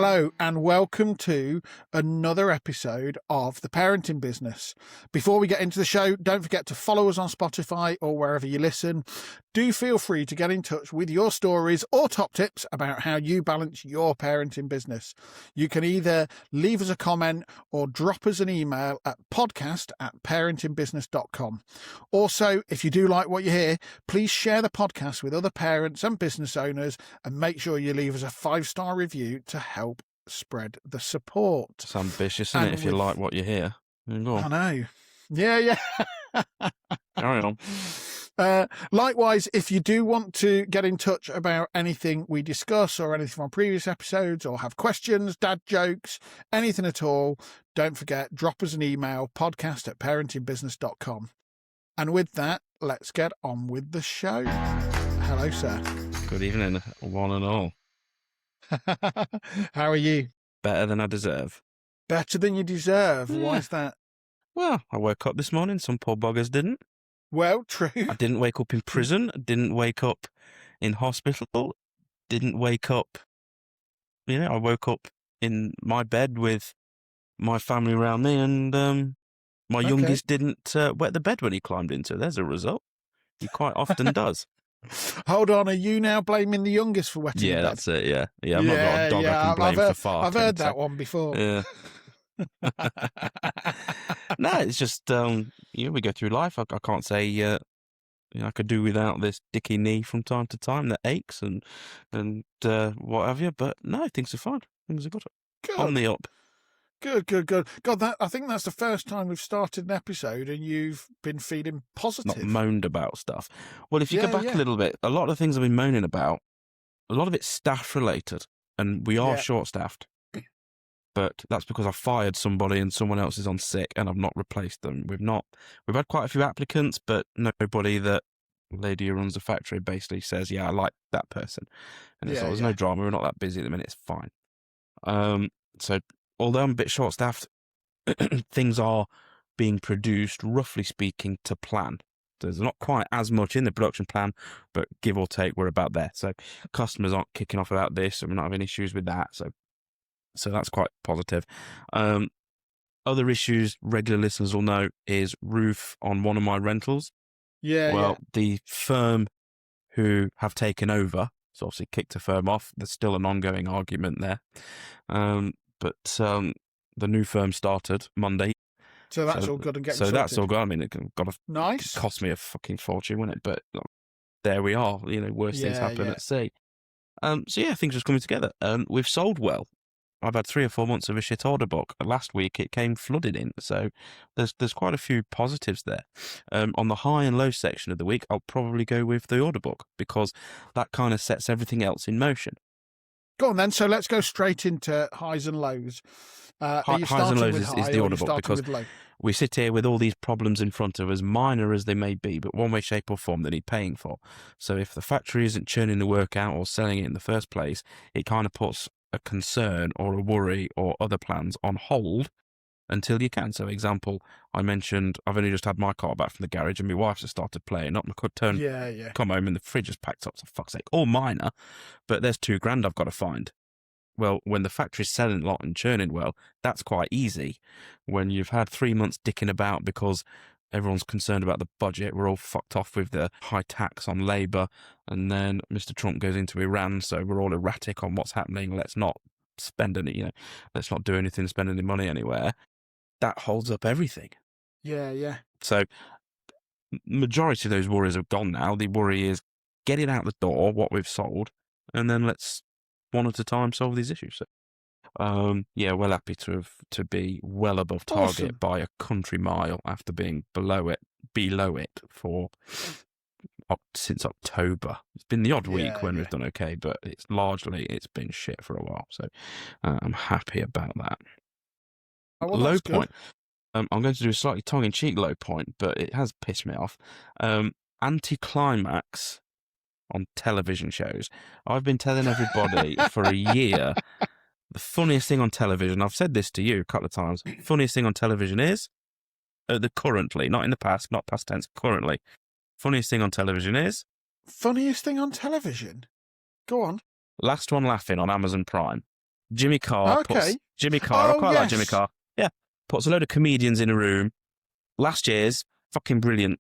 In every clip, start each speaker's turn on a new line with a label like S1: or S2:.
S1: Hello and welcome to another episode of The Parenting Business. Before we get into the show, don't forget to follow us on Spotify or wherever you listen. Do feel free to get in touch with your stories or top tips about how you balance your parenting business. You can either leave us a comment or drop us an email at podcast@parentingbusiness.com. Also, if you do like what you hear, please share the podcast with other parents and business owners and make sure you leave us a 5-star review to help spread the support.
S2: It's ambitious, isn't it, if you like what you hear? Go on.
S1: I know. Yeah.
S2: Carry on.
S1: Likewise, if you do want to get in touch about anything we discuss or anything from previous episodes or have questions, dad jokes, anything at all, don't forget, drop us an email, podcast@parentingbusiness.com. And with that, let's get on with the show. Hello, sir.
S2: Good evening, one and all.
S1: How are you?
S2: Better than I deserve.
S1: Better than you deserve.
S2: Yeah.
S1: Why is that?
S2: Well, I woke up this morning. Some poor buggers didn't.
S1: Well, true.
S2: I didn't wake up in prison. Didn't wake up in hospital. Didn't wake up... I woke up in my bed with my family around me, and my youngest didn't wet the bed when he climbed into. There's a result. He quite often does.
S1: Hold on, are you now blaming the youngest for wetting the bed?
S2: That's it, yeah. I'm not got a dog I can blame for farting.
S1: I've heard that one before.
S2: Yeah. No, it's just, we go through life. I can't say, I could do without this dicky knee from time to time that aches and what have you, but no, things are fine. Things are good. On the up.
S1: Good. God, I think that's the first time we've started an episode and you've been feeling positive.
S2: Not moaned about stuff. Well, if you go back a little bit, a lot of things I've been moaning about, a lot of it's staff related, and we are short-staffed. But that's because I fired somebody and someone else is on sick and I've not replaced them. We've had quite a few applicants, but nobody that lady who runs the factory basically says, yeah, I like that person. And it's there's no drama. We're not that busy at the minute. It's fine. So although I'm a bit short-staffed, things are being produced, roughly speaking, to plan. There's not quite as much in the production plan, but give or take, we're about there. So customers aren't kicking off about this, and we're not having issues with that. So that's quite positive. Other issues regular listeners will know is roof on one of my rentals. The firm who have taken over, so obviously kicked a firm off. There's still an ongoing argument there. But the new firm started Monday.
S1: So that's all good and getting sorted.
S2: So that's all good. I mean, it
S1: nice.
S2: Cost me a fucking fortune, wouldn't it? But there we are. Worse things happen at sea. Things are coming together. We've sold well. I've had 3 or 4 months of a shit order book. Last week it came flooded in, so there's quite a few positives there. On the high and low section of the week, I'll probably go with the order book because that kind of sets everything else in motion.
S1: Go on then. So let's go straight into highs and lows.
S2: Highs and lows is the order book because we sit here with all these problems in front of us, minor as they may be, but one way, shape or form they need paying for. So if the factory isn't churning the work out or selling it in the first place, it kind of puts a concern or a worry or other plans on hold until you can. So example, I mentioned I've only just had my car back from the garage and my wife's just started playing up. I could come home and the fridge is packed up, for fuck's sake. All minor, but there's $2,000 I've got to find. Well, when the factory's selling a lot and churning well, that's quite easy. When you've had 3 months dicking about because everyone's concerned about the budget, we're all fucked off with the high tax on labour, and then Mr. Trump goes into Iran, so we're all erratic on what's happening. Let's not spend any, let's not do anything, spend any money anywhere. That holds up everything.
S1: Yeah.
S2: So majority of those worries have gone now. The worry is get it out the door, what we've sold, and then let's one at a time solve these issues. So, well happy to be well above target by a country mile after being below it for since October. It's been the odd week when we've done okay, but it's been shit for a while. So I'm happy about that. Low point. I'm going to do a slightly tongue-in-cheek low point, but it has pissed me off. Anticlimax on television shows. I've been telling everybody for a year, the funniest thing on television, I've said this to you a couple of times, funniest thing on television is, currently, not in the past, not past tense, currently. Funniest thing on television is?
S1: Funniest thing on television? Go on.
S2: Last One Laughing on Amazon Prime. Jimmy Carr
S1: Okay.
S2: Jimmy Carr, I quite like Jimmy
S1: Yes.
S2: Carr. Yeah. Puts a load of comedians in a room. Last year's fucking brilliant.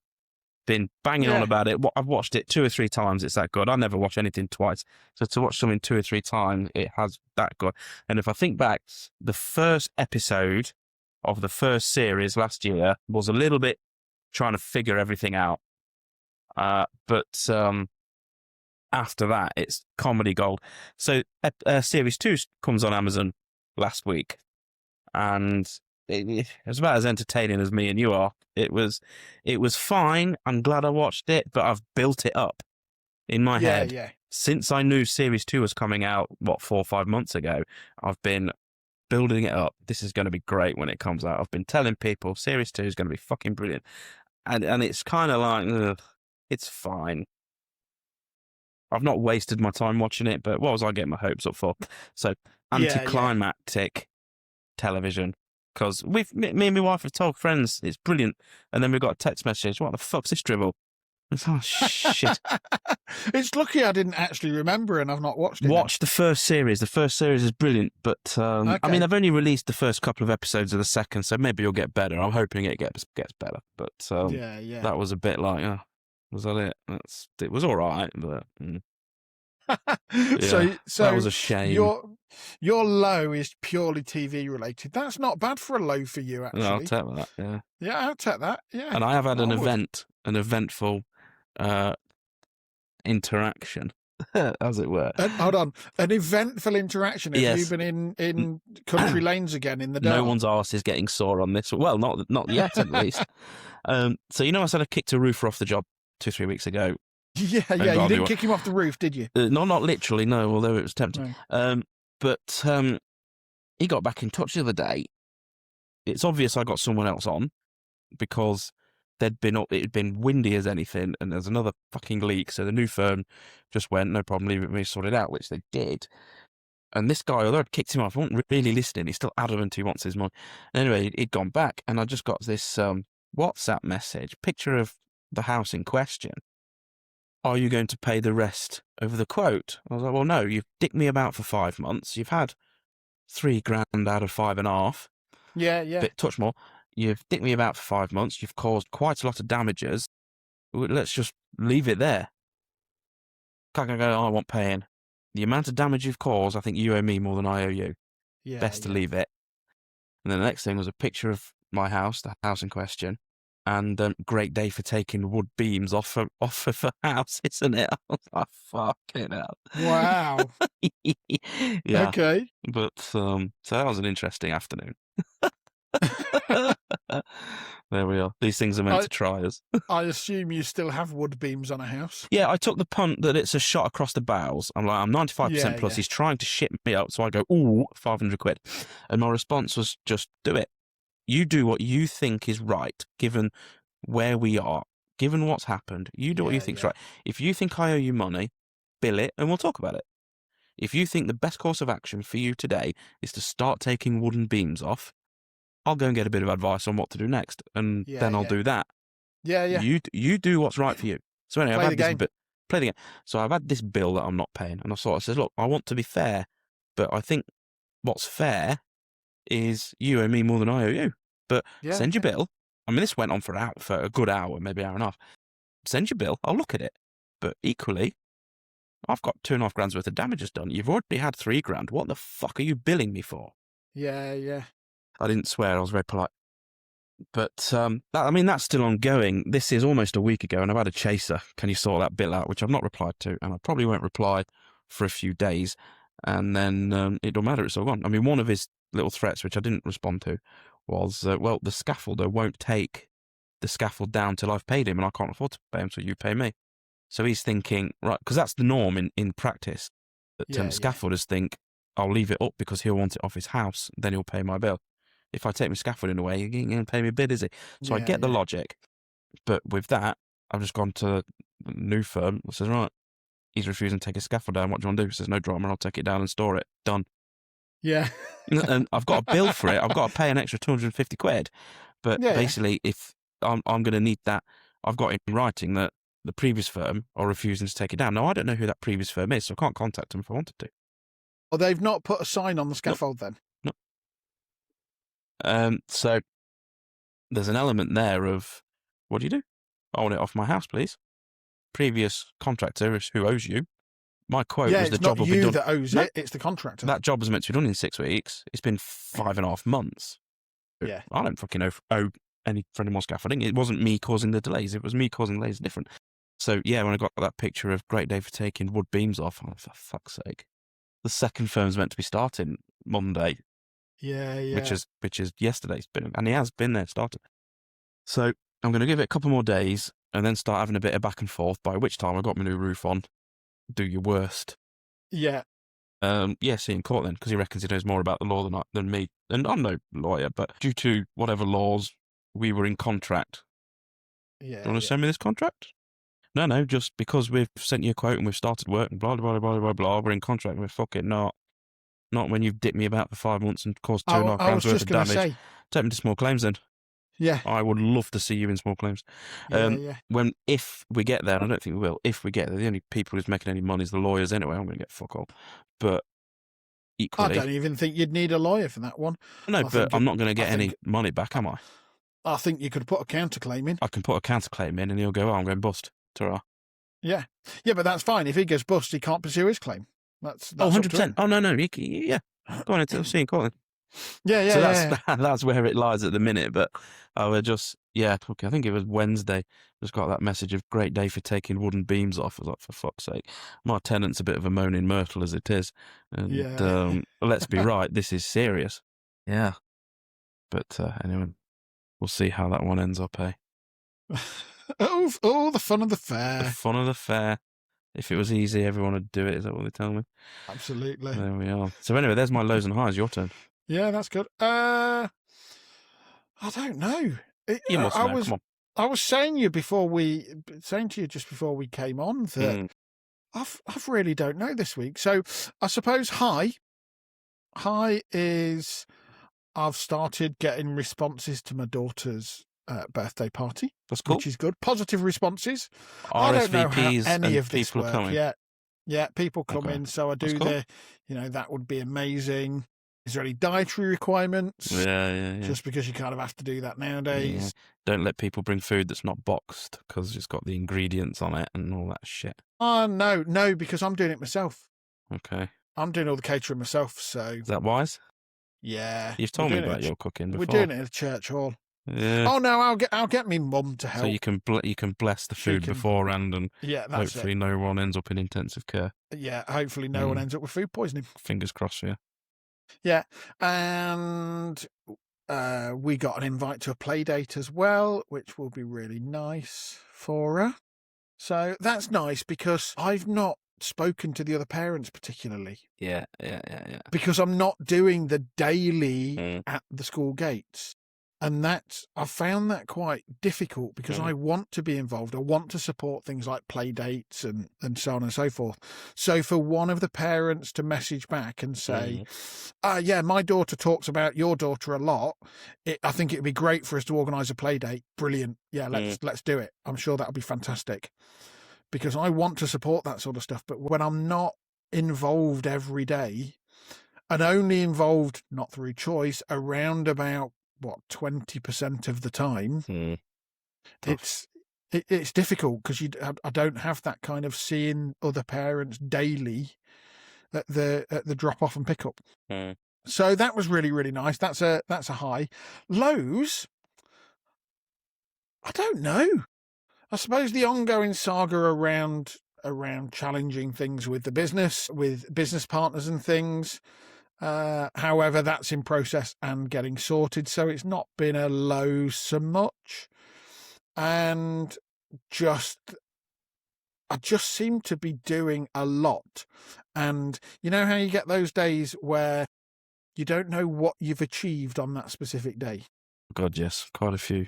S2: Been banging on about it. I've watched it 2 or 3 times. It's that good. I never watch anything twice. So to watch something 2 or 3 times, it has that good. And if I think back, the first episode of the first series last year was a little bit trying to figure everything out. But after that, it's comedy gold. So series 2 comes on Amazon last week, and it was about as entertaining as me and you are. It was fine. I'm glad I watched it, but I've built it up in my head.
S1: Yeah.
S2: Since I knew series 2 was coming out, 4 or 5 months ago, I've been building it up. This is going to be great when it comes out. I've been telling people series 2 is going to be fucking brilliant. And it's kind of like, ugh, it's fine. I've not wasted my time watching it, but what was I getting my hopes up for? So, anticlimactic television. Because me and my wife have told friends it's brilliant, and then we got a text message, what the fuck's this dribble? It's, oh, shit.
S1: It's lucky I didn't actually remember, and I've not watched it.
S2: Watch the first series. The first series is brilliant, but I mean, I've only released the first couple of episodes of the second, so maybe you'll get better. I'm hoping it gets better, but that was a bit like, was that it? It was all right, but
S1: so
S2: that was a shame.
S1: Your low is purely TV related. That's not bad for a low for you, actually.
S2: No, I'll take that. Yeah,
S1: yeah, I'll take that. Yeah,
S2: and I have had an eventful interaction, as it were.
S1: Hold on, an eventful interaction. Have you been in country lanes again in the dark?
S2: No one's arse is getting sore on this. Well, not yet, at least. So I said I kicked a roofer off the job 2-3 weeks ago.
S1: Yeah. You didn't kick him off the roof, did you?
S2: No, not literally. No, although it was tempting.
S1: No.
S2: But he got back in touch the other day. It's obvious I got someone else on because it had been windy as anything, and there's another fucking leak. So the new firm just went, no problem, leave it with me, sort it out, which they did. And this guy, although I'd kicked him off, I wasn't really listening. He's still adamant he wants his money. Anyway, he'd gone back, and I just got this WhatsApp message, picture of the house in question. Are you going to pay the rest of the quote? I was like, well, no, you've dicked me about for 5 months. You've had $3,000 out of 5.5.
S1: Yeah.
S2: Bit touch more. You've dicked me about for 5 months. You've caused quite a lot of damages. Let's just leave it there. Can't go, I want paying. The amount of damage you've caused, I think you owe me more than I owe you. Best to leave it. And then the next thing was a picture of my house, the house in question. And great day for taking wood beams off of the house, isn't it? I was like, fucking hell.
S1: Wow.
S2: Yeah.
S1: Okay.
S2: But so that was an interesting afternoon. There we are. These things are meant to try us.
S1: I assume you still have wood beams on a house.
S2: Yeah, I took the punt that it's a shot across the bows. I'm like, I'm 95% plus.
S1: Yeah.
S2: He's trying to ship me up. So I go, ooh, 500 quid. And my response was just do it. You do what you think is right, given where we are, given what's happened. You do what you think's right. If you think I owe you money, bill it and we'll talk about it. If you think the best course of action for you today is to start taking wooden beams off, I'll go and get a bit of advice on what to do next, and then I'll do that.
S1: Yeah.
S2: You do what's right for you. So anyway,
S1: Play the game.
S2: Play the game. So I've had this bill that I'm not paying, and I said, look, I want to be fair, but I think what's fair is you owe me more than I owe you. But send your bill. I mean, this went on for a good hour, maybe hour and a half. Send your bill. I'll look at it. But equally, I've got 2.5 grand's worth of damages done. You've already had 3 grand. What the fuck are you billing me for?
S1: Yeah.
S2: I didn't swear. I was very polite. But that's still ongoing. This is almost a week ago, and I've had a chaser. Can you sort that bill out? Which I've not replied to, and I probably won't reply for a few days. And then it don't matter. It's all gone. I mean, one of his little threats, which I didn't respond to, was, the scaffolder won't take the scaffold down till I've paid him, and I can't afford to pay him, so you pay me. So he's thinking, right, because that's the norm in practice, that scaffolders think, I'll leave it up because he'll want it off his house, then he'll pay my bill. If I take my scaffolding away, he ain't going to pay me a bid, is he? So I get the logic. But with that, I've just gone to the new firm that says, right, he's refusing to take his scaffold down. What do you want to do? He says, no drama, I'll take it down and store it. Done.
S1: Yeah.
S2: And I've got a bill for it. I've got to pay an extra 250 quid. But basically, if I'm going to need that, I've got in writing that the previous firm are refusing to take it down. Now, I don't know who that previous firm is, so I can't contact them if I wanted to.
S1: Or they've not put a sign on the scaffold then?
S2: No. So there's an element there of, what do you do? I want it off my house, please. Previous contractor who owes you. My quote was the job will be done.
S1: It's not you that owes it, it's the contractor.
S2: That job was meant to be done in 6 weeks. It's been 5.5 months.
S1: Yeah.
S2: I don't fucking owe any for any more scaffolding. It wasn't me causing the delays. It was me causing delays different. So, yeah, when I got that picture of great day for taking wood beams off, I'm like, for fuck's sake. The second firm's meant to be starting Monday.
S1: Yeah.
S2: Which is yesterday's been, and he has been there started. So I'm going to give it a couple more days and then start having a bit of back and forth, by which time I've got my new roof on. Do your worst.
S1: Yeah.
S2: See in court then, because he reckons he knows more about the law than me. And I'm no lawyer, but due to whatever laws, we were in contract.
S1: Yeah.
S2: You want to send me this contract? No, just because we've sent you a quote and we've started work and blah, blah, blah, blah, blah, we're in contract. We're fucking not. Not when you've dipped me about for 5 months and caused £2.5 grand worth of damage. Take me to small claims then.
S1: Yeah.
S2: I would love to see you in small claims. If we get there, and I don't think we will, if we get there, the only people who's making any money is the lawyers anyway. I'm going to get fuck all. But equally,
S1: I don't even think you'd need a lawyer for that one.
S2: No, but I'm not going to get any money back, am I?
S1: I think you could put a counterclaim in.
S2: I can put a counterclaim in and he'll go, I'm going bust. Ta-ra.
S1: Yeah, but that's fine. If he goes bust, he can't pursue his claim. That's
S2: 100%. Oh, no. Yeah. Go on, it's seeing court then.
S1: Yeah.
S2: So that's where it lies at the minute. But I would just, okay, I think it was Wednesday, just got that message of great day for taking wooden beams off. I was like, for fuck's sake. My tenant's a bit of a moaning myrtle as it is. And let's be right, this is serious. Yeah. But anyway, we'll see how that one ends up, eh?
S1: the fun of the fair.
S2: The fun of the fair. If it was easy, everyone would do it. Is that what they tell me?
S1: Absolutely.
S2: There we are. So anyway, there's my lows and highs. Your turn.
S1: Yeah, that's good. I don't know.
S2: You must know. Come on.
S1: I was saying to you just before we came on that I've really don't know this week. So I suppose high is I've started getting responses to my daughter's birthday party.
S2: That's cool.
S1: Which is good. Positive responses.
S2: RSVPs
S1: I don't know how any of this
S2: people
S1: work.
S2: coming.
S1: Yeah, people come in. So I do that would be amazing. Is there any dietary requirements?
S2: Yeah.
S1: Just because you kind of have to do that nowadays.
S2: Yeah. Don't let people bring food that's not boxed because it's got the ingredients on it and all that shit.
S1: Oh, no, because I'm doing it myself.
S2: Okay.
S1: I'm doing all the catering myself, so...
S2: Is that wise?
S1: Yeah.
S2: You've told me about your cooking before.
S1: We're doing it in a church hall.
S2: Yeah.
S1: Oh, no, I'll get me mum to help.
S2: So you can bless the food beforehand and hopefully no one ends up in intensive care.
S1: Yeah, hopefully no one ends up with food poisoning.
S2: Fingers crossed for you.
S1: Yeah, and we got an invite to a play date as well, which will be really nice for her. So that's nice because I've not spoken to the other parents particularly.
S2: Yeah.
S1: Because I'm not doing the daily at the school gates. And I've found that quite difficult because I want to be involved. I want to support things like play dates and so on and so forth. So for one of the parents to message back and say, my daughter talks about your daughter a lot. I think it'd be great for us to organise a play date. Brilliant. Yeah, let's do it. I'm sure that'll be fantastic because I want to support that sort of stuff. But when I'm not involved every day and only involved, not through choice, around about 20% of the time, it's difficult because I don't have that kind of seeing other parents daily at the drop off and pick up. So that was really, really nice. That's a high. Lows, I don't know. I suppose the ongoing saga around challenging things with the business, with business partners and things. However, that's in process and getting sorted, so it's not been a low so much. And I just seem to be doing a lot. And you know how you get those days where you don't know what you've achieved on that specific day?
S2: God, yes, quite a few.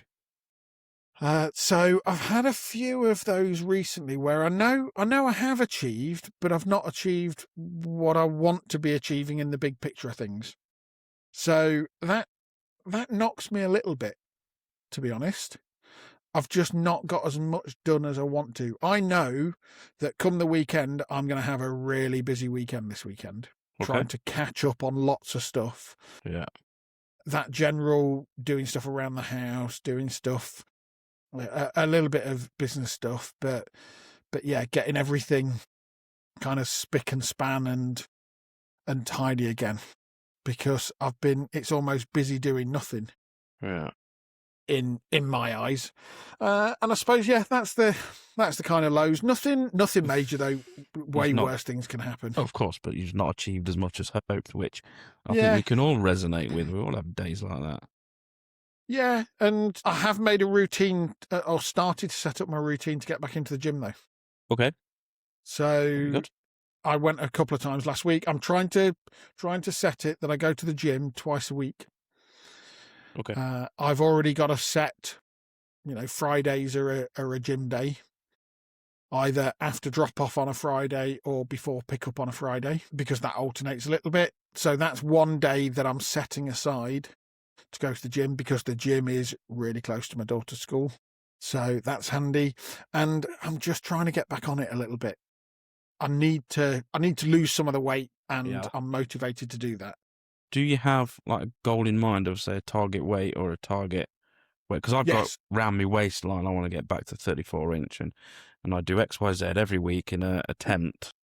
S1: So I've had a few of those recently where I know I have achieved, but I've not achieved what I want to be achieving in the big picture of things. So that knocks me a little bit, to be honest. I've just not got as much done as I want to. I know that come the weekend, I'm going to have a really busy weekend this weekend. trying to catch up on lots of stuff.
S2: Yeah.
S1: That general doing stuff around the house, doing stuff, a little bit of business stuff, but yeah, getting everything kind of spick and span and tidy again, because it's almost busy doing nothing.
S2: Yeah.
S1: In my eyes, and I suppose that's the kind of lows. Nothing major though. Way worse things can happen.
S2: Of course, but you've not achieved as much as hoped, which I think we can all resonate with. We all have days like that.
S1: Yeah, and I have made a routine, or started to set up my routine to get back into the gym though.
S2: Okay.
S1: So I went a couple of times last week. I'm trying to set it that I go to the gym twice a week.
S2: Okay.
S1: I've already got a set, Fridays are a gym day, either after drop off on a Friday or before pick up on a Friday, because that alternates a little bit. So that's one day that I'm setting aside to go to the gym, because the gym is really close to my daughter's school. So that's handy. And I'm just trying to get back on it a little bit. I need to lose some of the weight, and I'm motivated to do that.
S2: Do you have like a goal in mind of, say, a target weight or a target weight? Because I've got round my waistline, I want to get back to 34 inch, and I do XYZ every week in an attempt.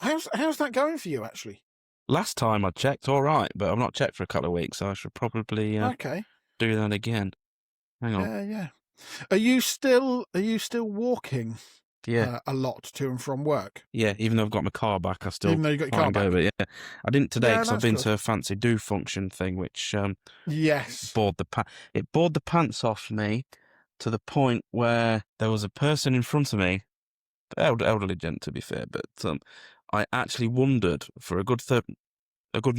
S1: How's that going for you, actually?
S2: Last time I checked, all right, but I've not checked for a couple of weeks, so I should probably do that again. Hang on.
S1: Yeah. Are you still walking?
S2: Yeah,
S1: a lot to and from work.
S2: Yeah, even though I've got my car back, I still
S1: even though you got your car back.
S2: But yeah, I didn't today because I've been to a fancy do function thing, which bored the pants off me, to the point where there was a person in front of me, elderly gent to be fair, but I actually wondered for a good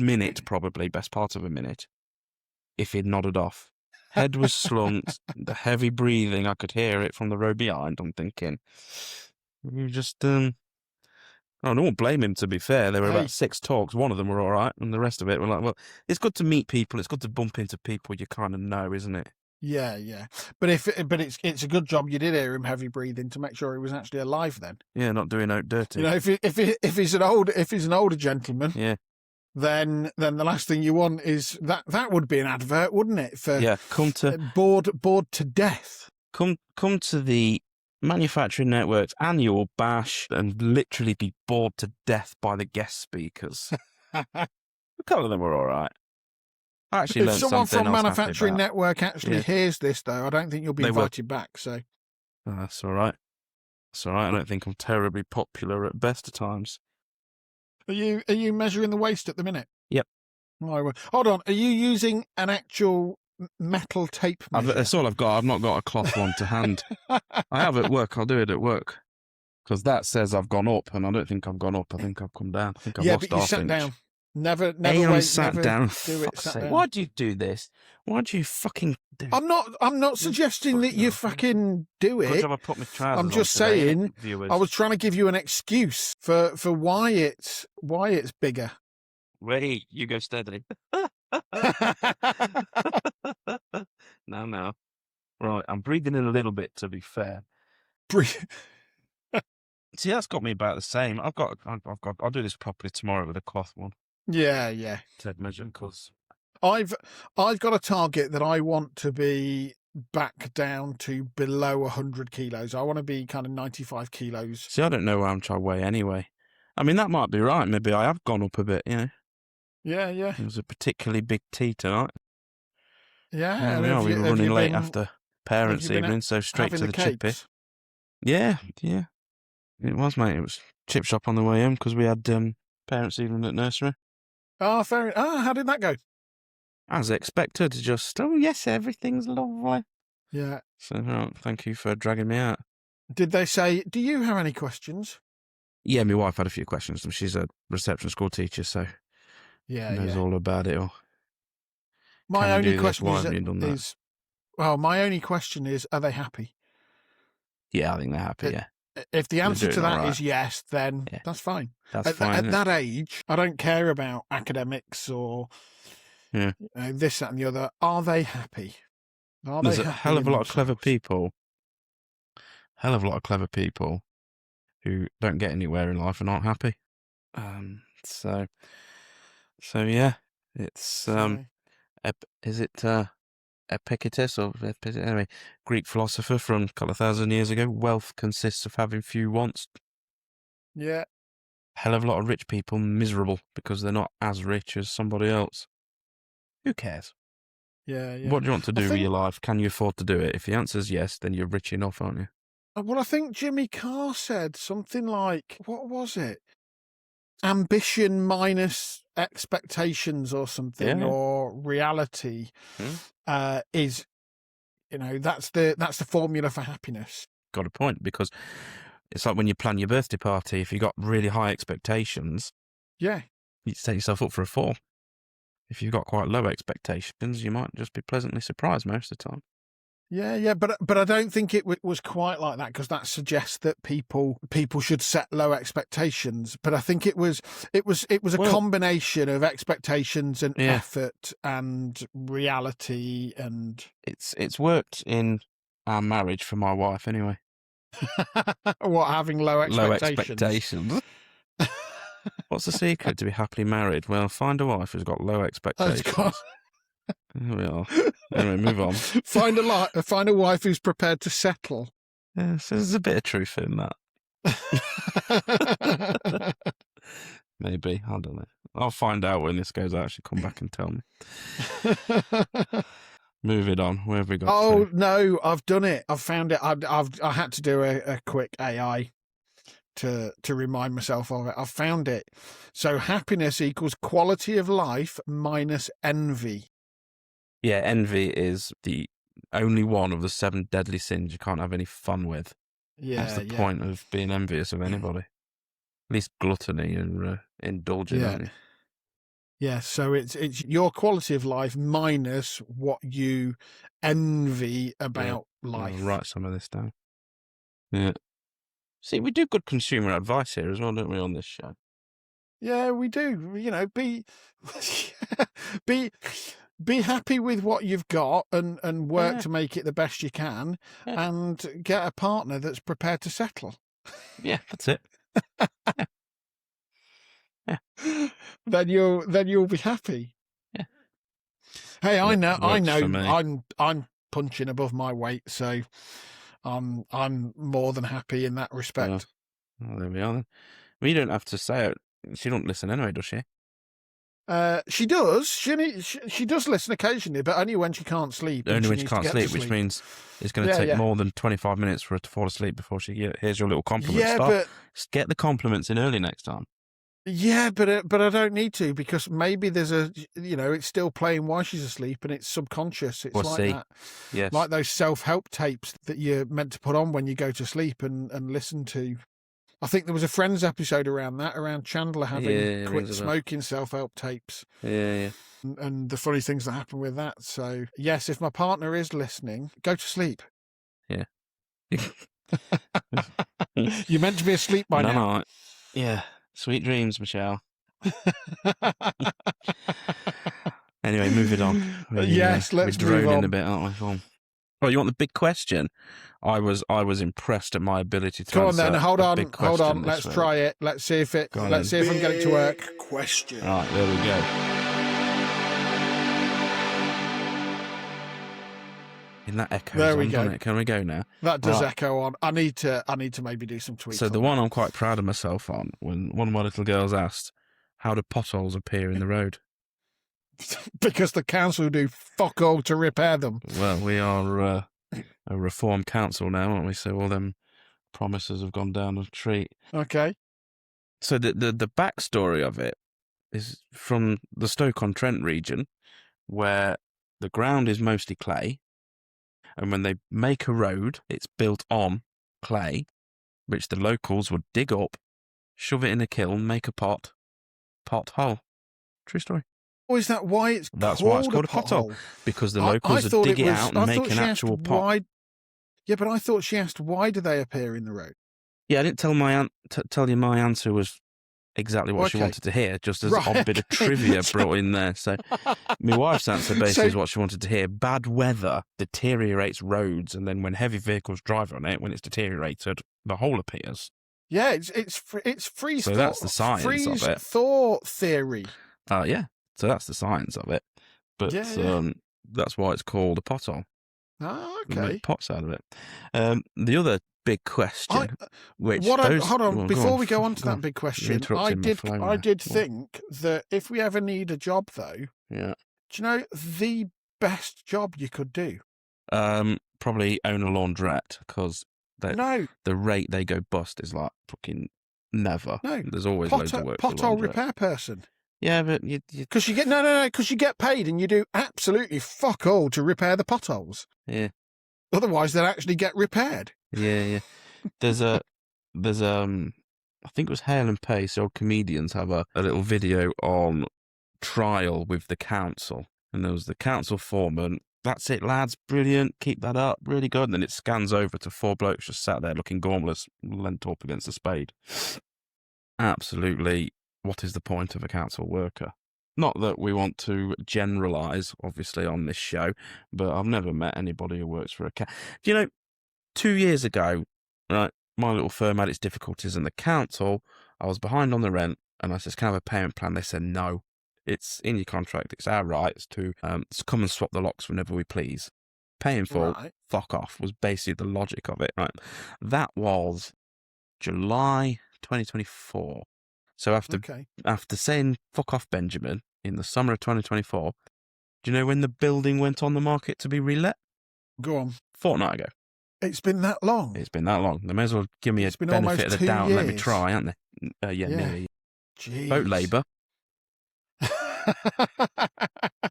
S2: minute, probably best part of a minute, if he'd nodded off. Head was slumped, the heavy breathing, I could hear it from the row behind. I'm thinking, you just, I don't blame him, to be fair. There were about 6 talks. One of them were all right, and the rest of it were like, well, it's good to meet people. It's good to bump into people you kind of know, isn't it?
S1: Yeah. But it's a good job you did hear him heavy breathing to make sure he was actually alive then.
S2: Yeah, not doing out dirty.
S1: If he's an older gentleman.
S2: Yeah.
S1: Then the last thing you want is that would be an advert, wouldn't it? For
S2: come to
S1: bored to death.
S2: Come to the Manufacturing Network's annual bash and literally be bored to death by the guest speakers. A couple of them were all right. I actually learned something.
S1: If someone from Manufacturing Network actually hears this, though, I don't think you'll be invited back. So
S2: that's all right. That's all right. I don't think I'm terribly popular at best of times.
S1: Are you measuring the waist at the minute?
S2: Yep.
S1: Hold on. Are you using an actual metal tape measure?
S2: That's all I've got. I've not got a cloth one to hand. I have at work. I'll do it at work. Because that says I've gone up, and I don't think I've gone up. I think I've come down. I think I've lost half inch.
S1: Down. Never
S2: sat down.
S1: Do it. Sat down.
S2: Why do you do this? Why do you fucking do it?
S1: I'm not suggesting that you fucking do it.
S2: Good job I put my trousers
S1: I'm just
S2: on today,
S1: saying,
S2: viewers.
S1: I was trying to give you an excuse for why it's bigger.
S2: Wait, you go steadily. No. Right, I'm breathing in a little bit, to be fair. See, that's got me about the same. I'll do this properly tomorrow with a cloth one.
S1: Yeah.
S2: Tape measure, because
S1: I've got a target that I want to be back down to below 100 kilos. I want to be kind of 95 kilos.
S2: See, I don't know how much I weigh anyway. I mean, that might be right. Maybe I have gone up a bit, you know.
S1: Yeah.
S2: It was a particularly big tea tonight.
S1: Yeah.
S2: We were running late after parents' evening, so straight to the chippy. Yeah. It was, mate. It was chip shop on the way home because we had parents' evening at nursery.
S1: Oh, fair. How did that go?
S2: As expected, just, yes, everything's lovely.
S1: Yeah.
S2: So, thank you for dragging me out.
S1: Did they say, do you have any questions?
S2: Yeah, my wife had a few questions. She's a reception school teacher, so knows all about it.
S1: My only question is, are they happy?
S2: Yeah, I think they're happy, yeah.
S1: If the answer to that is yes, then that's fine.
S2: That's fine.
S1: At that age, I don't care about academics or this, that, and the other. Are they happy?
S2: There's a hell of a lot of clever people. Who don't get anywhere in life and aren't happy. So So yeah, it's is it Epictetus or anyway, Greek philosopher from a couple of thousand years ago? Wealth consists of having few wants.
S1: Yeah.
S2: Hell of a lot of rich people miserable because they're not as rich as somebody else. Who cares?
S1: Yeah.
S2: What do you want to do with your life? Can you afford to do it? If the answer is yes, then you're rich enough, aren't you?
S1: Well, I think Jimmy Carr said something like, what was it? Ambition minus expectations or something, or reality is, that's the formula for happiness.
S2: Got a point, because it's like when you plan your birthday party, if you've got really high expectations,
S1: yeah,
S2: you set yourself up for a fall. If you've got quite low expectations, you might just be pleasantly surprised most of the time.
S1: Yeah, but I don't think it was quite like that, because that suggests that people should set low expectations. But I think it was a combination of expectations and effort and reality, and
S2: it's worked in our marriage for my wife anyway.
S1: What, having low expectations?
S2: Low expectations. What's the secret to be happily married? Well, find a wife who's got low expectations. Here we are. Anyway, move on.
S1: Find a wife who's prepared to settle.
S2: Yeah, so there's a bit of truth in that. Maybe. I don't know. I'll find out when this goes out. She'll come back and tell me. Move it on. Where have we got to?
S1: Oh, no, I've done it. I've found it. I had to do a quick AI to remind myself of it. I've found it. So happiness equals quality of life minus envy.
S2: Yeah, envy is the only one of the 7 deadly sins you can't have any fun with.
S1: Yeah,
S2: that's the point of being envious of anybody. At least gluttony and indulging, aren't you?
S1: Yeah, so it's your quality of life minus what you envy about life.
S2: I'll write some of this down. Yeah. See, we do good consumer advice here as well, don't we, on this show?
S1: Yeah, we do. Be happy with what you've got and work to make it the best you can, and get a partner that's prepared to settle.
S2: Yeah, that's it. Yeah.
S1: Then you'll be happy.
S2: Yeah.
S1: Hey, I know I'm punching above my weight, so I'm more than happy in that respect.
S2: Well, there we are then. Well, you don't have to say it. She don't listen anyway, does she?
S1: She does. She does listen occasionally, but only when she can't sleep.
S2: Only when she can't sleep, which means it's going to take more than 25 minutes for her to fall asleep before she hears your little compliment.
S1: Yeah, but
S2: get the compliments in early next time.
S1: Yeah, but I don't need to, because maybe there's it's still playing while she's asleep, and it's subconscious. It's that.
S2: Yes.
S1: Like those self-help tapes that you're meant to put on when you go to sleep and listen to. I think there was a Friends episode around Chandler having quit smoking self-help tapes.
S2: Yeah.
S1: And the funny things that happen with that. So, yes, if my partner is listening, go to sleep.
S2: Yeah.
S1: You're meant to be asleep by now.
S2: No. Yeah. Sweet dreams, Michelle. Anyway, move it on.
S1: Yes, let's
S2: move on. We're droning a bit, aren't we? Oh, you want the big question? I was impressed at my ability to
S1: Go on
S2: answer.
S1: Then. Hold on.
S2: Let's
S1: week. Try it. Let's see if I can get it to work. Question.
S2: Right, there we go. In that echo.
S1: There we go.
S2: Can we go now?
S1: That does echo on. I need to maybe do some tweaks.
S2: So the one I'm quite proud of myself on, when one of my little girls asked, how do potholes appear in the road?
S1: Because the council do fuck all to repair them.
S2: Well, we are a reformed council now, aren't we? So all them promises have gone down a tree.
S1: Okay.
S2: So the backstory of it is from the Stoke-on-Trent region, where the ground is mostly clay, and when they make a road, it's built on clay, which the locals would dig up, shove it in a kiln, make a pothole. True story.
S1: Oh, is that why it's
S2: That's why it's called a pothole, because the locals would dig it out and make an actual pot.
S1: Yeah, but I thought she asked, why do they appear in the road?
S2: Yeah, I didn't tell you my answer was exactly what she wanted to hear, just as an odd bit of trivia brought in there. So my wife's answer basically is what she wanted to hear. Bad weather deteriorates roads, and then when heavy vehicles drive on it, when it's deteriorated, the hole appears.
S1: Yeah, it's freeze.
S2: So that's the science of it.
S1: Freeze thaw theory.
S2: Yeah. So that's the science of it. But that's why it's called a pothole.
S1: Ah,
S2: We
S1: okay.
S2: make pots out of it. The other big question,
S1: hold on, before we go on to that big question, I did think that if we ever need a job, though, do you know the best job you could do?
S2: Probably own a laundrette, because the rate they go bust is like fucking never.
S1: No,
S2: there's always loads of work.
S1: Pothole repair person.
S2: Yeah, but
S1: because you get because you get paid and you do absolutely fuck all to repair the potholes.
S2: Yeah.
S1: Otherwise, they'd actually get repaired.
S2: Yeah. There's I think it was Hale and Pace, old comedians, have a little video on trial with the council, and there was the council foreman. That's it, lads. Brilliant. Keep that up. Really good. And then it scans over to 4 blokes just sat there looking gormless, leant up against a spade. Absolutely. What is the point of a council worker? Not that we want to generalise, obviously, on this show, but I've never met anybody who works for a council. Do you know, 2 years ago, right, my little firm had its difficulties, and the council, I was behind on the rent, and I said, can I have a payment plan? They said, no. It's in your contract. It's our rights to come and swap the locks whenever we please. Paying for fuck off was basically the logic of it. Right, that was July 2024. So after saying fuck off, Benjamin, in the summer of 2024, do you know when the building went on the market to be relet?
S1: Go on.
S2: Fortnight ago.
S1: It's been that long.
S2: It's been that long. They may as well give me a benefit of the doubt and let me try, aren't they? Nearly.
S1: Jeez.
S2: Vote Labour.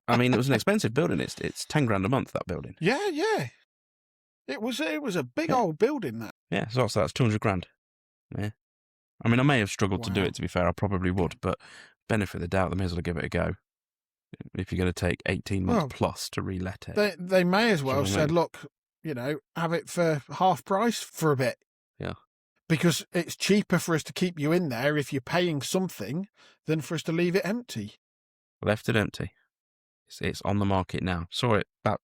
S2: I mean, it was an expensive building. It's 10 grand a month, that building.
S1: Yeah. It was a big old building, that.
S2: Yeah, so that's 200 grand. Yeah. I mean, I may have struggled to do it, to be fair. I probably would, but benefit of the doubt, they may as well give it a go. If you're going to take 18 months plus to relet it.
S1: They may as well have said, look, have it for half price for a bit.
S2: Yeah.
S1: Because it's cheaper for us to keep you in there if you're paying something than for us to leave it empty.
S2: Left it empty. It's on the market now. Saw it about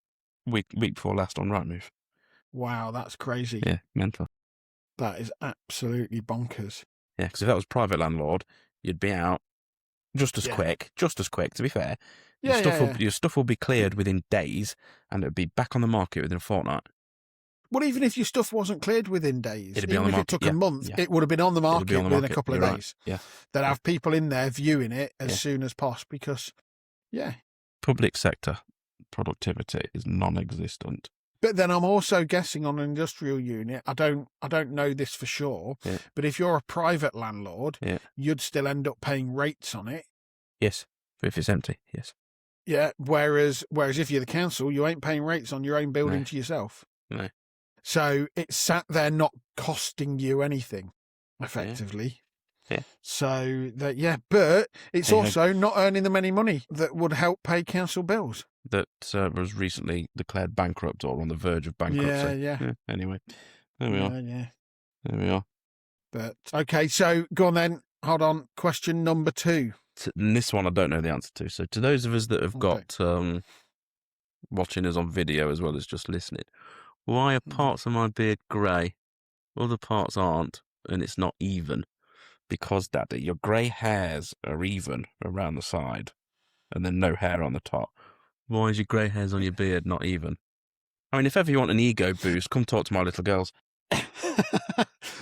S2: week before last on Rightmove.
S1: Wow, that's crazy.
S2: Yeah, mental.
S1: That is absolutely bonkers.
S2: Yeah, because if that was private landlord, you'd be out just as quick, to be fair. Your stuff will be cleared within days, and it would be back on the market within a fortnight.
S1: Well, even if your stuff wasn't cleared within days,
S2: it'd be on the market.
S1: If it took a month, it would have been on the market within a couple of days.
S2: Yeah.
S1: They'd have people in there viewing it as soon as possible because,
S2: Public sector productivity is non-existent.
S1: But then I'm also guessing on an industrial unit, I don't know this for sure, but if you're a private landlord, you'd still end up paying rates on it.
S2: Yes, if it's empty, yes.
S1: Yeah, whereas if you're the council, you ain't paying rates on your own building to yourself.
S2: No.
S1: So it's sat there not costing you anything, effectively.
S2: Yeah.
S1: So but it's also not earning them any money that would help pay council bills.
S2: That was recently declared bankrupt or on the verge of bankruptcy.
S1: Yeah.
S2: Anyway, there we are.
S1: Yeah.
S2: There we are.
S1: But okay, so go on then. Hold on. Question number 2.
S2: And this one I don't know the answer to. So to those of us that have got watching us on video as well as just listening, why are parts of my beard grey? Other parts aren't, and it's not even. Because, Daddy, your grey hairs are even around the side, and then no hair on the top. Why is your grey hairs on your beard not even? I mean, if ever you want an ego boost, come talk to my little girls.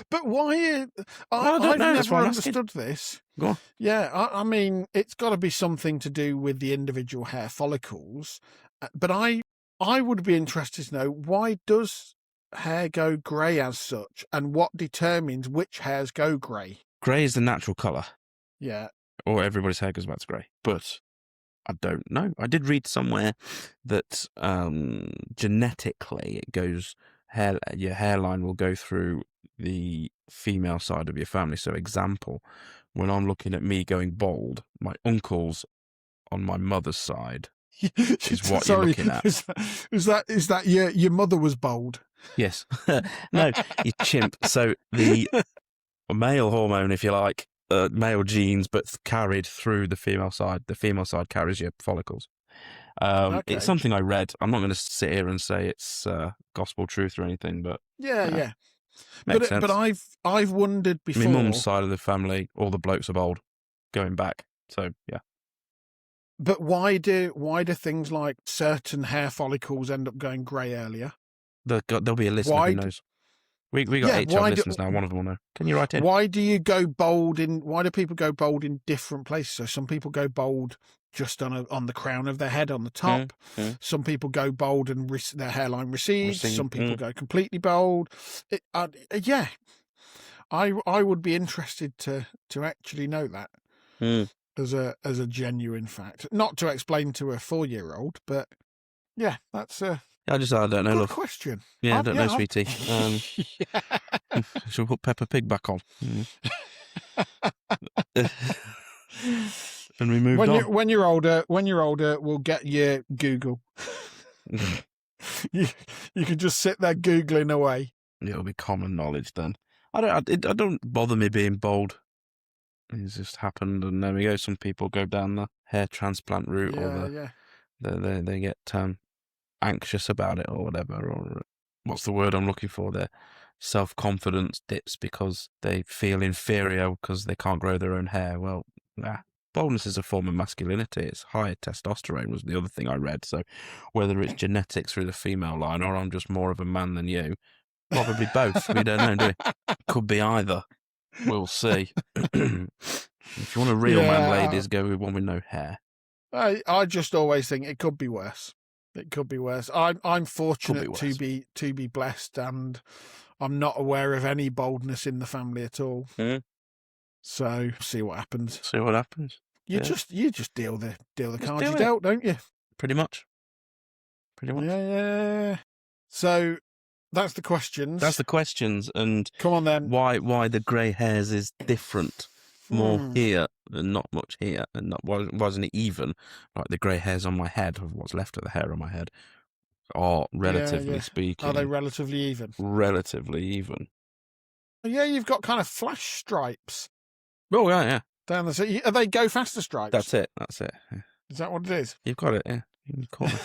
S1: But why? I've never understood this.
S2: Go on.
S1: Yeah, I mean, it's got to be something to do with the individual hair follicles. But I would be interested to know, why does hair go grey as such, and what determines which hairs go grey?
S2: Grey is the natural colour.
S1: Yeah.
S2: Or everybody's hair goes back to grey. But I don't know. I did read somewhere that genetically it goes, your hairline will go through the female side of your family. So example, when I'm looking at me going bald, my uncles on my mother's side is what you're looking at.
S1: Is that your mother was bald?
S2: Yes. No, you chimp. So the male hormone, if you like, male genes, but carried through the female side. The female side carries your follicles. It's something I read. I'm not going to sit here and say it's gospel truth or anything, but
S1: yeah.
S2: Makes sense.
S1: But I've wondered before.
S2: My mum's side of the family, all the blokes are bald, going back. So yeah.
S1: But why do things like certain hair follicles end up going grey earlier?
S2: There'll be a listener who knows. We got 8 listeners now. One of them will know. Can you write in?
S1: Why do you go bald why do people go bald in different places? So some people go bald just on the crown of their head on the top. Some people go bald and their hairline recedes. Some people go completely bald. Yeah, I would be interested to actually know that as a genuine fact, not to explain to a 4-year-old, but yeah, that's a.
S2: I don't know.
S1: Good question.
S2: Yeah, I don't know, sweetie. Should we put Peppa Pig back on? And we moved on.
S1: When you're older, we'll get you Google. you can just sit there Googling away.
S2: It'll be common knowledge then. I don't bother me being bald. It's just happened, and there we go. Some people go down the hair transplant route, or they get anxious about it, or whatever, or what's the word I'm looking for there? Self-confidence dips because they feel inferior because they can't grow their own hair. Well, baldness is a form of masculinity. It's higher testosterone was the other thing I read. So whether it's genetics through the female line or I'm just more of a man than you, probably both. We don't know, do we? Could be either. We'll see. If you want a real man, ladies, go with one with no hair.
S1: I just always think it could be worse. It could be worse. I'm fortunate to be blessed, and I'm not aware of any baldness in the family at all. So see what happens. You just deal the cards you dealt, don't you?
S2: Pretty much.
S1: Yeah. So that's the questions.
S2: And
S1: come on then.
S2: Why the grey hairs is different. More here and not much here, and wasn't it even? Like the grey hairs on my head, of what's left of the hair on my head, are relatively speaking.
S1: Are they relatively even?
S2: Relatively even.
S1: Yeah, you've got kind of flash stripes.
S2: Oh yeah.
S1: Down the side. Are they go faster stripes?
S2: That's it. Yeah.
S1: Is that what it is?
S2: You've got it. Yeah. You can call it.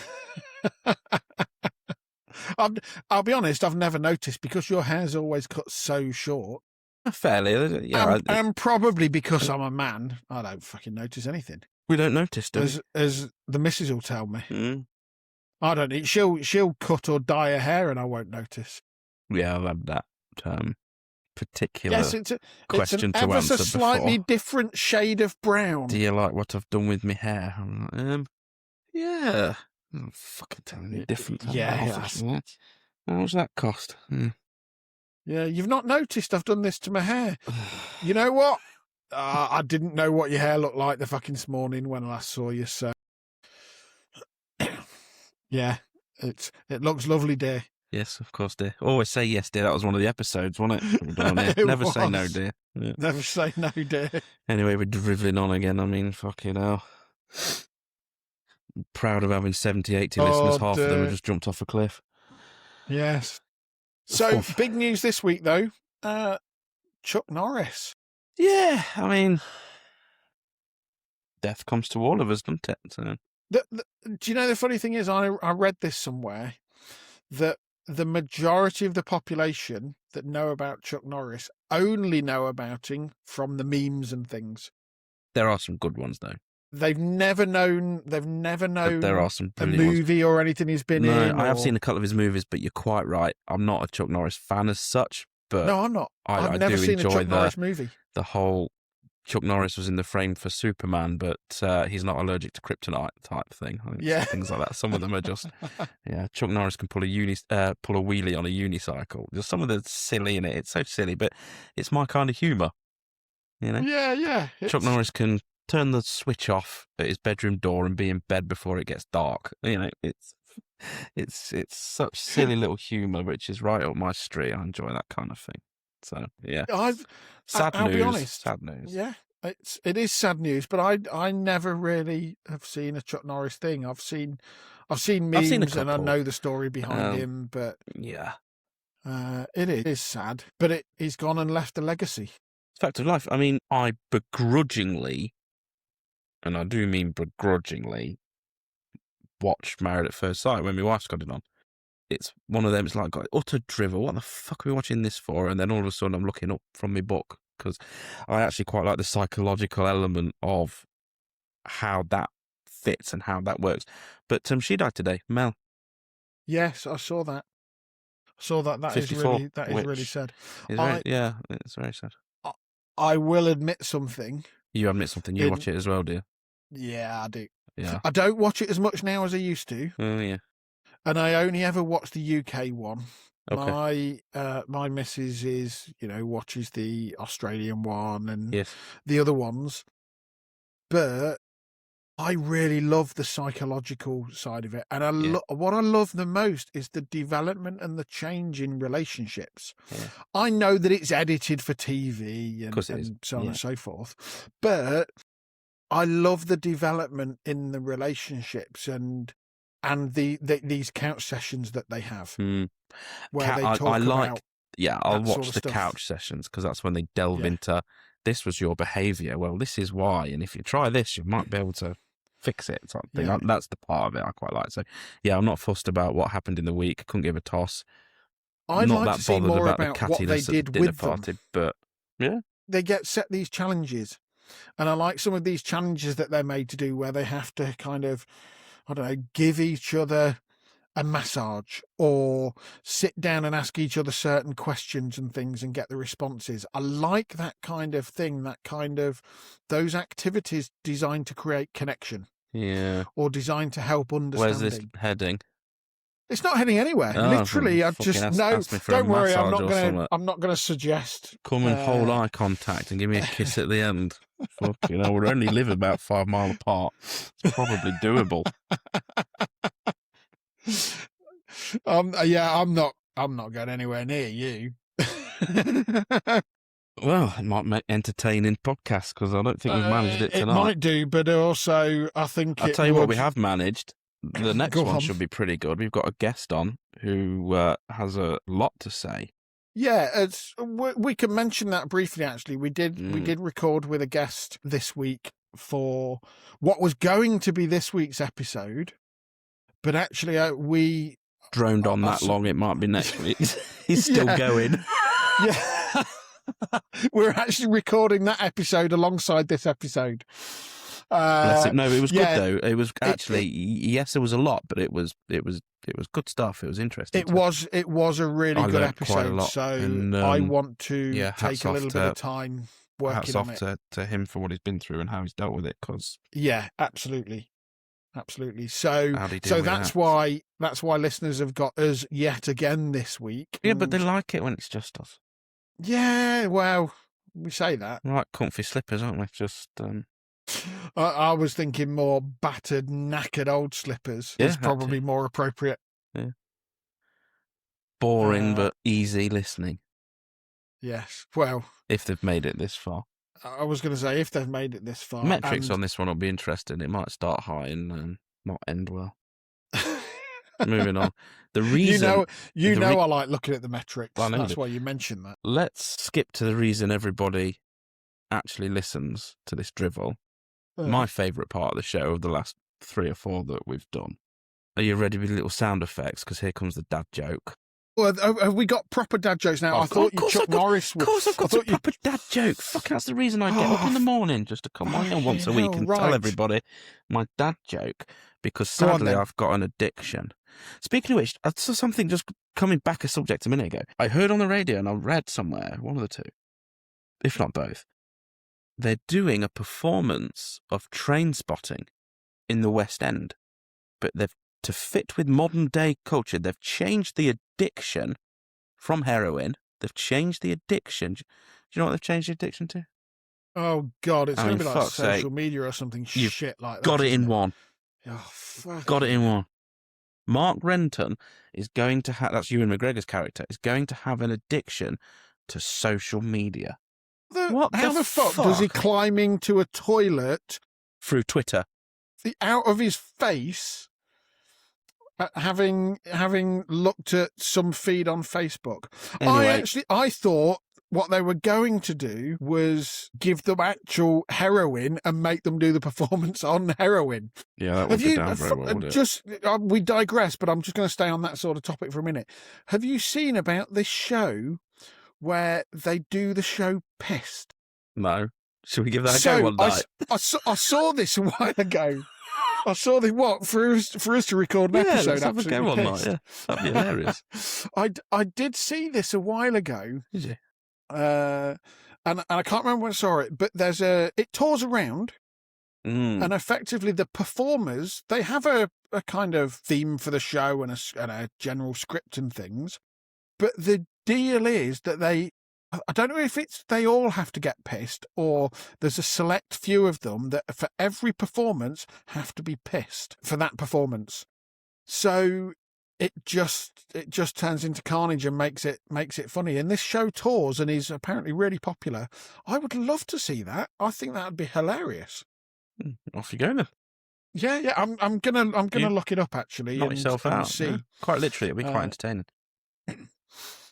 S1: I'll be honest. I've never noticed because your hair's always cut so short.
S2: Fairly, yeah.
S1: And probably because I'm a man, I don't fucking notice anything.
S2: We don't notice, do we?
S1: As the missus will tell me. I don't. She'll cut or dye her hair, and I won't notice.
S2: Yeah, I've had that particular question to
S1: it's an
S2: answer
S1: ever so slightly
S2: before.
S1: Different shade of brown.
S2: Do you like what I've done with my hair? I'm like, yeah. Oh, fucking telling me different.
S1: Yeah.
S2: How much that cost?
S1: Yeah, you've not noticed I've done this to my hair. You know what? I didn't know what your hair looked like the fucking this morning when I last saw you, so... yeah, it looks lovely, dear.
S2: Yes, of course, dear. Always say yes, dear. That was one of the episodes, wasn't it? Never say no, dear. Yeah.
S1: Never say no, dear.
S2: Anyway, we're driveling on again. I mean, fucking hell. I'm proud of having 70, 80 listeners. Half of them have just jumped off a cliff.
S1: Yes. So, big news this week, though. Chuck Norris.
S2: Yeah, I mean, death comes to all of us, doesn't it? So.
S1: Do you know the funny thing is, I read this somewhere, that the majority of the population that know about Chuck Norris only know about him from the memes and things.
S2: There are some good ones, though.
S1: They've never known but
S2: there are some
S1: a movie or anything he's been in.
S2: I have seen a couple of his movies, but you're quite right. I'm not a Chuck Norris fan as such, but
S1: no, I'm not. I've never
S2: do
S1: seen a
S2: enjoy
S1: Chuck Norris movie.
S2: The whole Chuck Norris was in the frame for Superman, but he's not allergic to kryptonite type thing. Things like that. Some of them are just Chuck Norris can pull a wheelie on a unicycle. Just some of the silly in it. It's so silly, but it's my kind of humour. You know?
S1: Yeah.
S2: Chuck Norris can turn the switch off at his bedroom door and be in bed before it gets dark. You know, it's such silly little humour, which is right up my street. I enjoy that kind of thing. So yeah, I'll be honest. Sad news.
S1: Yeah, it is sad news. But I never really have seen a Chuck Norris thing. I've seen memes and I know the story behind him. But
S2: yeah,
S1: it is sad. But he's gone and left a legacy.
S2: Fact of life. I mean, I begrudgingly, and I do mean begrudgingly, watched Married at First Sight when my wife's got it on. It's one of them, it's like got utter drivel. What the fuck are we watching this for? And then all of a sudden I'm looking up from my book because I actually quite like the psychological element of how that fits and how that works. But she died today, Mel.
S1: Yes, I saw that. That
S2: 54,
S1: is really sad.
S2: Yeah, it's very sad.
S1: I will admit something.
S2: You admit something. You watch it as well, do you?
S1: Yeah, I do.
S2: Yeah.
S1: I don't watch it as much now as I used to.
S2: Oh, yeah.
S1: And I only ever watch the UK one.
S2: Okay.
S1: My missus is, watches the Australian one and
S2: yes.
S1: the other ones. But I really love the psychological side of it. And what I love the most is the development and the change in relationships.
S2: Yeah.
S1: I know that it's edited for TV and so on and so forth. But I love the development in the relationships and these couch sessions that they have. Where they talk about...
S2: Yeah, I'll watch the couch sessions because that's when they delve into, this was your behaviour. Well, this is why. And if you try this, you might be able to fix it. Sort of thing.
S1: Yeah.
S2: That's the part of it I quite like. So, yeah, I'm not fussed about what happened in the week. I couldn't give a toss.
S1: I'd like to see more about what they did with them.
S2: But, yeah.
S1: They get set these challenges. And I like some of these challenges that they're made to do where they have to kind of, I don't know, give each other a massage or sit down and ask each other certain questions and things and get the responses. I like that kind of thing, those activities designed to create connection.
S2: Yeah.
S1: Or designed to help understanding.
S2: Where's this heading?
S1: It's not heading anywhere. Literally, I've just don't worry. I'm not going to suggest.
S2: Come and hold eye contact and give me a kiss at the end. Fucking hell, we only live about 5 miles apart. It's probably doable.
S1: Yeah, I'm not going anywhere near you.
S2: Well, it might make entertaining podcasts because I don't think we've managed it tonight.
S1: It might do, but also I think
S2: I'll tell you what we have managed. The next one should be pretty good. We've got a guest on who has a lot to say.
S1: Yeah, we can mention that briefly. Actually, we did record with a guest this week for what was going to be this week's episode, but actually we
S2: droned on that long. It might be next week. He's still going.
S1: Yeah, we're actually recording that episode alongside this episode.
S2: Bless it. No, it was good though. It was actually yes, there was a lot, but it was good stuff. It was interesting.
S1: It was a really good episode. So and, I want to take a little bit of time working on it.
S2: Hats off to him for what he's been through and how he's dealt with it. Cause
S1: absolutely. So that's why listeners have got us yet again this week.
S2: Yeah, but they like it when it's just us.
S1: Yeah, well, we say that.
S2: We're like comfy slippers, aren't we? Just.
S1: I was thinking more battered, knackered old slippers is probably more appropriate.
S2: Yeah. Boring but easy listening.
S1: Yes. Well,
S2: if they've made it this far.
S1: I was going to say if they've made it this far.
S2: Metrics on this one will be interesting. It might start high and not end well. Moving on. The reason
S1: I like looking at the metrics. Well, that's why you mentioned that.
S2: Let's skip to the reason everybody actually listens to this drivel. My favourite part of the show of the last 3 or 4 that we've done. Are you ready with little sound effects? Because here comes the dad joke.
S1: Well, have we got proper dad jokes now? I thought you Chuck Norris.
S2: Of course I've got a proper dad joke. Fuck, that's the reason I get up in the morning, just to come on here once a week and tell everybody my dad joke. Because sadly I've got an addiction. Speaking of which, I saw something just coming back a subject a minute ago. I heard on the radio and I read somewhere, one of the two, if not both. They're doing a performance of Train Spotting in the West End, but to fit with modern day culture, they've changed the addiction from heroin. They've changed the addiction. Do you know what they've changed the addiction to?
S1: Oh God, it's going to be like social media or something shit like that.
S2: Got it in one.
S1: Oh, fuck.
S2: Got it in one. Mark Renton is going to have, that's Ewan McGregor's character, is going to have an addiction to social media.
S1: How the fuck does he climb into a toilet
S2: through Twitter?
S1: Out of his face, having looked at some feed on Facebook.
S2: Anyway.
S1: I thought what they were going to do was give them actual heroin and make them do the performance on heroin.
S2: Yeah, that would be down very well, would it?
S1: We digress, but I'm just going to stay on that sort of topic for a minute. Have you seen about this show where they do the show pissed?
S2: No. Should we give that a go one night?
S1: I saw this a while ago. I saw the what for us to record an episode.
S2: Let's have a go one night. Yeah, that'd be hilarious.
S1: I did see this a while ago.
S2: Did you?
S1: And I can't remember when I saw it, but it tours around, and effectively the performers, they have a kind of theme for the show and a general script and things, but the deal is that I don't know if they all have to get pissed, or there's a select few of them that for every performance have to be pissed for that performance. So it just turns into carnage and makes it funny. And this show tours and is apparently really popular. I would love to see that. I think that would be hilarious.
S2: Off you go then.
S1: Yeah. I'm gonna look it up actually.
S2: Knock yourself out.
S1: See.
S2: Yeah. Quite literally, it'll be quite entertaining.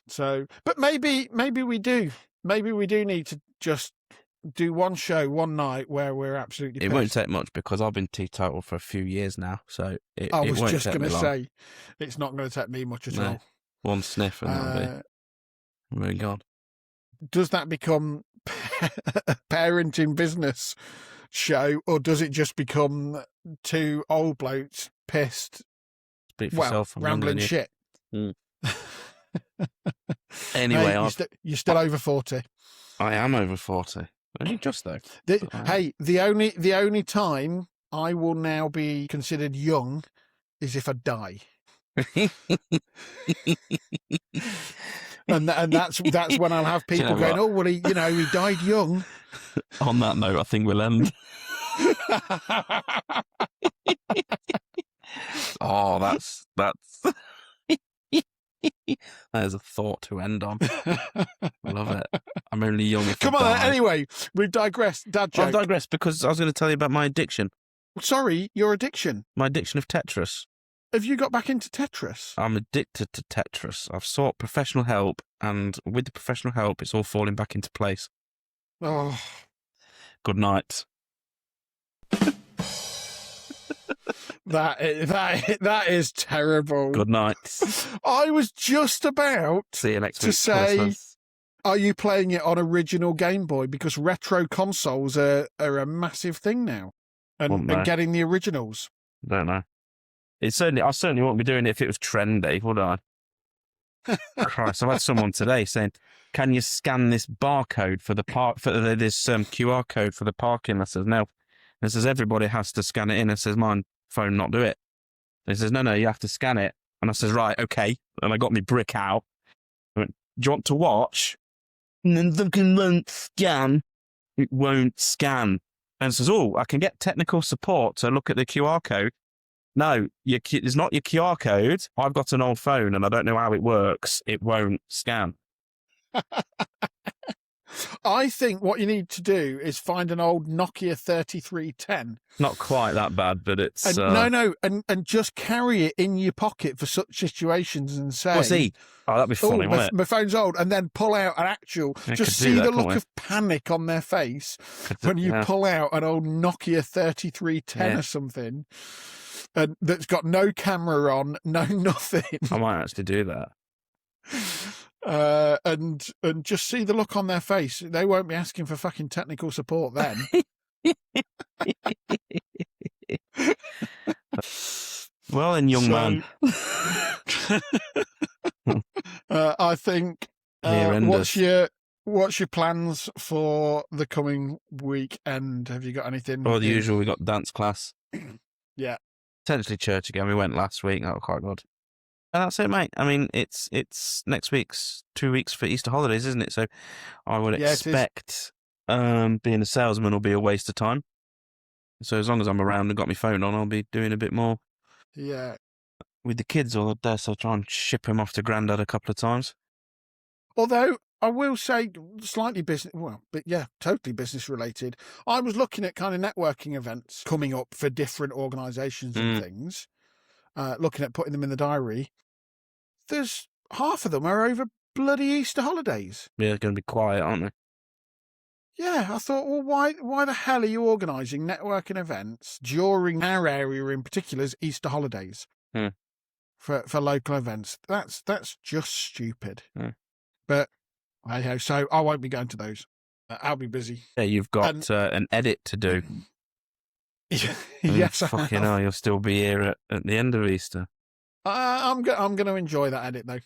S1: So, but maybe we do. Maybe we do need to just do one show one night where we're absolutely pissed.
S2: It won't take much because I've been teetotal for a few years now, so
S1: I was
S2: won't
S1: just
S2: going to
S1: say it's not going to take me much at all.
S2: One sniff and that'll be really gone.
S1: Does that become a parenting business show, or does it just become two old blokes pissed?
S2: Speak for yourself.
S1: Rambling shit.
S2: Anyway,
S1: hey, you're still over 40.
S2: I am over 40. Only just though.
S1: The only time I will now be considered young is if I die. and that's when I'll have people going, "Oh, well, he died young."
S2: On that note, I think we'll end. Oh, that's there's a thought to end on. I love it. I'm only young if
S1: Come
S2: I
S1: on,
S2: die.
S1: anyway, we've digressed. Dad joke.
S2: I've digressed because I was going to tell you about my addiction.
S1: Sorry, your addiction.
S2: My addiction of Tetris.
S1: Have you got back into Tetris?
S2: I'm addicted to Tetris. I've sought professional help, and with the professional help, it's all falling back into place.
S1: Oh.
S2: Good night.
S1: That is terrible.
S2: Good night.
S1: I was just about
S2: See you next
S1: to
S2: week.
S1: say,
S2: Christmas.
S1: Are you playing it on original Game Boy? Because retro consoles are a massive thing now, and getting the originals.
S2: Don't know. I certainly won't be doing it if it was trendy, would I? Christ, I've had someone today saying, "Can you scan this barcode for the park for this QR code for the parking?" I says no. And it says everybody has to scan it in. I says mine phone not do it. And he says no, you have to scan it. And I says right, okay. And I got my brick out. I went, do you want to watch? And then fucking won't scan. It won't scan. And it says, oh, I can get technical support to look at the QR code. No, it's not your QR code. I've got an old phone and I don't know how it works. It won't scan.
S1: I think what you need to do is find an old Nokia 3310.
S2: Not quite that bad, but it's...
S1: and just carry it in your pocket for such situations and say...
S2: Oh, that'd be funny, wouldn't it?
S1: My phone's old, and then pull out an actual... just see the look of panic on their face when you pull out an old Nokia 3310 or something, and that's got no camera on, no nothing.
S2: I might actually do that.
S1: And just see the look on their face. They won't be asking for fucking technical support then.
S2: Well, then, young man.
S1: I think. What's your plans for the coming weekend? Have you got anything?
S2: Well, the usual. We got dance class.
S1: Yeah.
S2: Potentially church again. We went last week. That was quite good. And that's it, mate. I mean, it's next week's 2 weeks for Easter holidays, isn't it? So I would expect being a salesman will be a waste of time. So as long as I'm around and got my phone on, I'll be doing a bit more.
S1: Yeah.
S2: With the kids, or I dare so try and ship them off to Grandad a couple of times.
S1: Although I will say slightly business, totally business related. I was looking at kind of networking events coming up for different organisations and things. Looking at putting them in the diary, there's half of them are over bloody Easter holidays.
S2: Yeah, they're going to be quiet, aren't they?
S1: Yeah, I thought, well, why the hell are you organising networking events during our area in particular's Easter holidays for local events? That's just stupid. But hey, so I won't be going to those. I'll be busy.
S2: Yeah, you've got an edit to do.
S1: Yes,
S2: fucking hell, you'll still be here at the end of Easter.
S1: I'm going to enjoy that edit, though.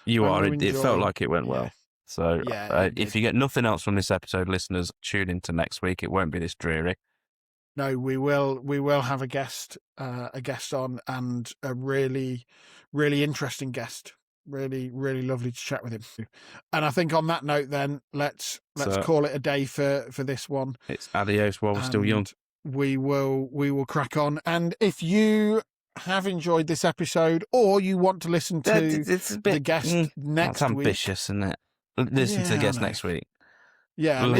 S2: You are. It felt like it went well. So if you get nothing else from this episode, listeners, tune into next week. It won't be this dreary.
S1: No, we will have a guest on, and a really, really interesting guest. Really, really lovely to chat with him. And I think on that note, then let's call it a day for this one.
S2: It's adios while we're still young.
S1: We will crack on. And if you have enjoyed this episode, or you want to listen to the guest next week,
S2: that's ambitious, isn't it? Listen to the guest next week.
S1: Yeah.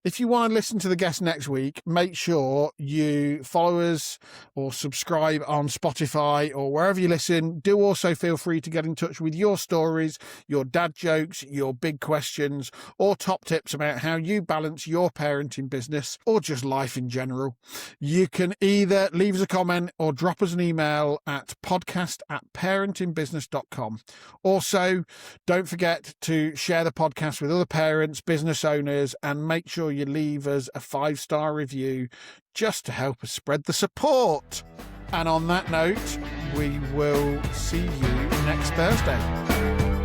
S1: If you want to listen to the guest next week, make sure you follow us or subscribe on Spotify or wherever you listen. Do also feel free to get in touch with your stories, your dad jokes, your big questions, or top tips about how you balance your parenting business or just life in general. You can either leave us a comment or drop us an email at podcast@parentingbusiness.com. Also, don't forget to share the podcast with other parents, business owners, and make sure you leave us a 5-star review just to help us spread the support. And on that note, we will see you next Thursday.